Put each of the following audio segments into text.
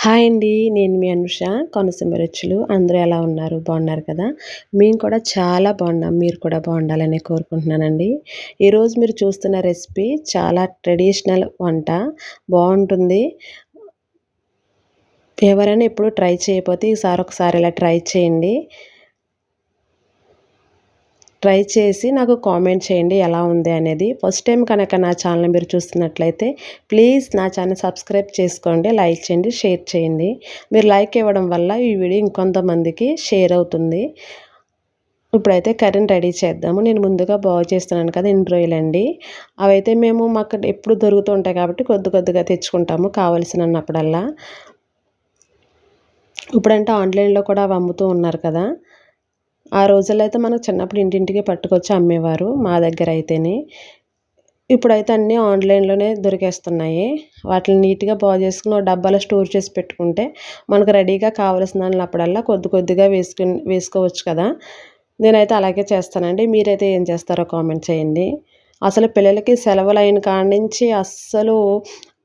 Hi అండి. నేను మీ అనుష. కోనసీమ రుచులు. అందరూ ఎలా ఉన్నారు? బాగున్నారు కదా! మేము కూడా చాలా బాగున్నాం. మీరు కూడా బాగుండాలని కోరుకుంటున్నానండి. ఈరోజు మీరు చూస్తున్న రెసిపీ చాలా ట్రెడిషనల్ వంట. బాగుంటుంది. ఎవరైనా ఎప్పుడు ట్రై చేయకపోతే ఈసారి ఒకసారి ఇలా ట్రై చేయండి. ట్రై చేసి నాకు కామెంట్ చేయండి ఎలా ఉంది అనేది. ఫస్ట్ టైం కనుక నా ఛానల్ మీరు చూస్తున్నట్లయితే ప్లీజ్ నా ఛానల్ సబ్స్క్రైబ్ చేసుకోండి, లైక్ చేయండి, షేర్ చేయండి. మీరు లైక్ ఇవ్వడం వల్ల ఈ వీడియో ఇంకొంతమందికి షేర్ అవుతుంది. ఇప్పుడైతే కర్రీని రెడీ చేద్దాము. నేను ముందుగా బాగు చేస్తున్నాను కదా ఎండు రొయ్యలండి. అవైతే మాకు ఎప్పుడు దొరుకుతూ ఉంటాయి కాబట్టి కొద్దిగా తెచ్చుకుంటాము కావలసినప్పుడల్లా. ఇప్పుడంటే ఆన్లైన్లో కూడా అవి అమ్ముతూ ఉన్నారు కదా. ఆ రోజుల్లో అయితే మనకు చిన్నప్పుడు ఇంటింటికి పట్టుకొచ్చి అమ్మేవారు మా దగ్గర అయితేనే. ఇప్పుడైతే అన్నీ ఆన్లైన్లోనే దొరికేస్తున్నాయి. వాటిని నీట్గా బాగు చేసుకుని డబ్బాలో స్టోర్ చేసి పెట్టుకుంటే మనకు రెడీగా కావలసినప్పుడల్లా కొద్దిగా వేసుకోవచ్చు కదా. నేనైతే అలాగే చేస్తానండి. మీరైతే ఏం చేస్తారో కామెంట్ చేయండి. అసలు పిల్లలకి సెలవులు అయిన కాడి నుంచి అస్సలు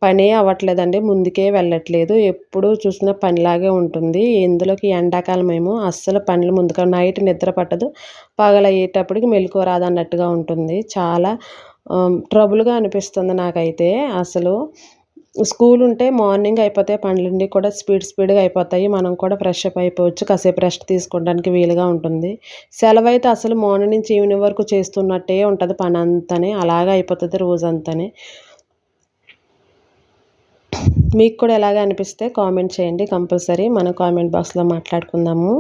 పనే అవ్వట్లేదండి. ముందుకే వెళ్ళట్లేదు. ఎప్పుడు చూసినా పనిలాగే ఉంటుంది. ఇందులోకి ఎండాకాలం ఏమో అస్సలు పనులు ముందుగా నైట్ నిద్ర పట్టదు. పగలయ్యేటప్పటికి మెలకువ రాదన్నట్టుగా ఉంటుంది. చాలా ట్రబుల్గా అనిపిస్తుంది నాకైతే. అసలు స్కూల్ ఉంటే మార్నింగ్ అయిపోతాయి పనులన్నీ కూడా స్పీడ్గా అయిపోతాయి. మనం కూడా ఫ్రెష్ అప్ అయిపోవచ్చు. కాసేపు రెస్ట్ తీసుకోవడానికి వీలుగా ఉంటుంది. సెలవైతే అసలు మార్నింగ్ నుంచి ఈవినింగ్ వరకు చేస్తున్నట్టే ఉంటుంది పని అంతానే. అలాగే అయిపోతుంది రోజంతానే. మీకు కూడా ఎలాగ అనిపిస్తే కామెంట్ చేయండి కంపల్సరీ. మనం కామెంట్ బాక్స్లో మాట్లాడుకుందాము.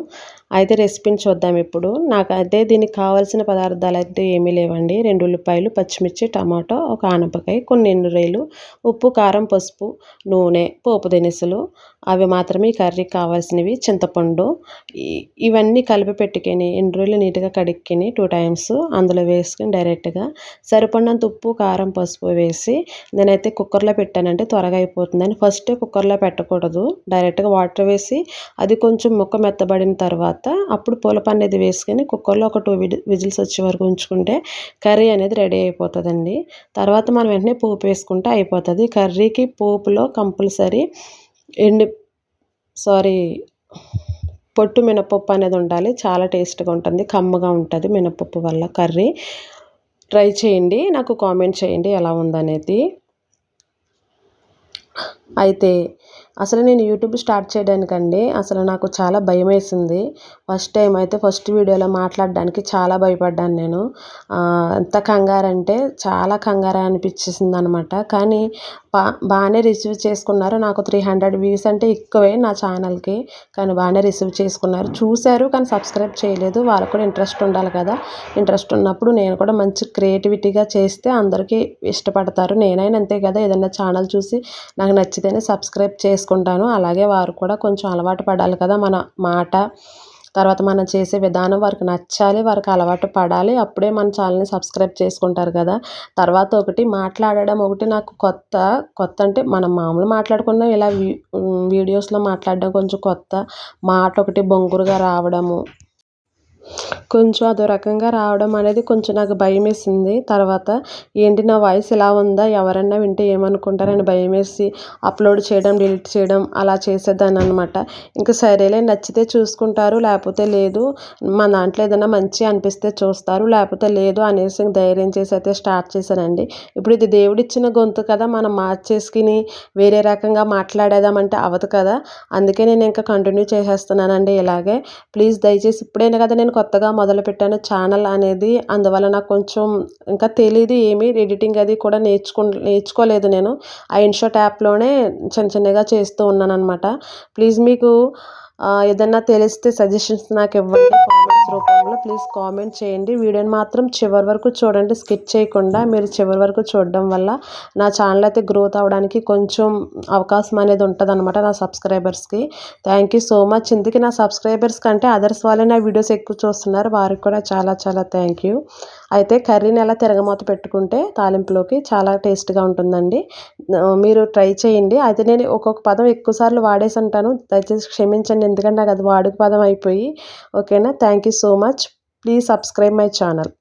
అయితే రెసిపీని చూద్దాం ఇప్పుడు. నాకైతే దీనికి కావాల్సిన పదార్థాలు అయితే ఏమీ లేవండి. 2 ఉల్లిపాయలు, పచ్చిమిర్చి, టమాటో, ఒక ఆనపకాయ, కొన్ని ఎండు రొయ్యలు, ఉప్పు, కారం, పసుపు, నూనె, పోపు దినుసులు అవి మాత్రమే కర్రీకి కావాల్సినవి. చింతపండు ఇవన్నీ కలిపి పెట్టుకొని ఎండు రొయ్యలు నీట్గా కడుక్కొని 2 టైమ్స్ అందులో వేసుకొని డైరెక్ట్గా సరిపడినంత ఉప్పు, కారం, పసుపు వేసి నేనైతే కుక్కర్లో పెట్టానంటే త్వరగా అయిపోతుందని. ఫస్ట్ కుక్కర్లో పెట్టకూడదు. డైరెక్ట్గా వాటర్ వేసి అది కొంచెం ముక్క మెత్తబడిన తర్వాత అప్పుడు పులుపు అనేది వేసుకొని కుక్కర్లో ఒక 2 విజిల్స్ వచ్చే వరకు ఉంచుకుంటే కర్రీ అనేది రెడీ అయిపోతుందండి. తర్వాత మనం వెంటనే పోపు వేసుకుంటే అయిపోతుంది. కర్రీకి పోపులో కంపల్సరీ పొట్టు మినపప్పు అనేది ఉండాలి. చాలా టేస్ట్గా ఉంటుంది, కమ్మగా ఉంటుంది మినపప్పు వల్ల కర్రీ. ట్రై చేయండి, నాకు కామెంట్ చేయండి ఎలా ఉందనేది. అయితే అసలు నేను యూట్యూబ్ స్టార్ట్ చేయడానికండి అసలు నాకు చాలా భయం వేసింది. ఫస్ట్ వీడియోలో మాట్లాడడానికి చాలా భయపడ్డాను నేను. ఎంత కంగారంటే చాలా కంగారు అనిపించేసింది అనమాట. కానీ బాగానే రిసీవ్ చేసుకున్నారు. నాకు 300 వ్యూస్ అంటే ఎక్కువే నా ఛానల్కి. కానీ బాగానే రిసీవ్ చేసుకున్నారు, చూశారు. కానీ సబ్స్క్రైబ్ చేయలేదు. వాళ్ళకు కూడా ఇంట్రెస్ట్ ఉండాలి కదా. ఇంట్రెస్ట్ ఉన్నప్పుడు నేను కూడా మంచి క్రియేటివిటీగా చేస్తే అందరికీ ఇష్టపడతారు. నేనైనా అంతే కదా, ఏదైనా ఛానల్ చూసి నాకు నచ్చితేనే సబ్స్క్రైబ్ చేసుకుంటాను. అలాగే వారు కూడా కొంచెం అలవాటు పడాలి కదా. మన మాట తర్వాత మనం చేసే విధానం వారికి నచ్చాలి, వారికి అలవాటు పడాలి. అప్పుడే మన ఛానల్ని సబ్స్క్రైబ్ చేసుకుంటారు కదా. తర్వాత ఒకటి మాట్లాడడం ఒకటి నాకు కొత్త అంటే మనం మామూలు మాట్లాడుకున్న ఇలా వీడియోస్లో మాట్లాడడం కొంచెం కొత్త. మాట ఒకటి బొంగురుగా రావడము, కొంచెం అదో రకంగా రావడం అనేది కొంచెం నాకు భయం వేసింది. తర్వాత ఏంటి నా వాయిస్ ఇలా ఉందా, ఎవరన్నా వింటే ఏమనుకుంటారని భయం వేసి అప్లోడ్ చేయడం, డిలీట్ చేయడం అలా చేసేదాన్ని అనమాట. ఇంకా సరేలే, నచ్చితే చూసుకుంటారు, లేకపోతే లేదు. మన దాంట్లో ఏదైనా మంచి అనిపిస్తే చూస్తారు, లేకపోతే లేదు అనేసి ధైర్యం చేసి అయితే స్టార్ట్ చేశానండి. ఇప్పుడు ఇది దేవుడిచ్చిన గొంతు కదా, మనం మార్చేసుకుని వేరే రకంగా మాట్లాడేదామంటే అవ్వదు కదా. అందుకే నేను ఇంకా కంటిన్యూ చేసేస్తున్నానండి ఇలాగే. ప్లీజ్ దయచేసి ఇప్పుడైనా కదా నేను కొత్తగా మొదలుపెట్టాను ఛానల్ అనేది. అందువల్ల నాకు కొంచెం ఇంకా తెలియదు ఏమీ. ఎడిటింగ్ అది కూడా నేర్చుకోలేదు నేను. ఆ ఇన్షాట్ యాప్లోనే చిన్నగా చేస్తూ ఉన్నాను అనమాట. ప్లీజ్ మీకు ఏదన్నా తెలిస్తే సజెషన్స్ నాకు ఇవ్వండి కామెంట్స్ రూపంలో. ప్లీజ్ కామెంట్ చేయండి. వీడియోని మాత్రం చివరి వరకు చూడండి, స్కిప్ చేయకుండా. మీరు చివరి వరకు చూడడం వల్ల నా ఛానల్ అయితే గ్రోత్ అవ్వడానికి కొంచెం అవకాశం అనేది ఉంటుంది అనమాట నా సబ్స్క్రైబర్స్కి. Thank you so much. ఇందుకే నా సబ్స్క్రైబర్స్ కంటే అదర్స్ వాళ్ళే నా వీడియోస్ ఎక్కువ చూస్తున్నారు. వారికి కూడా చాలా చాలా థ్యాంక్ యూ. అయితే కర్రీని ఎలా తిరగమూత పెట్టుకుంటే తాలింపులోకి చాలా టేస్ట్గా ఉంటుందండి. మీరు ట్రై చేయండి. అయితే నేను ఒక్కొక్క పదం ఎక్కువసార్లు వాడేసి ఉంటాను, దయచేసి క్షమించండి. ఎందుకంటే నాకు అది వాడుక పదం అయిపోయి. ఓకేనా. Thank you so much. Please subscribe my channel.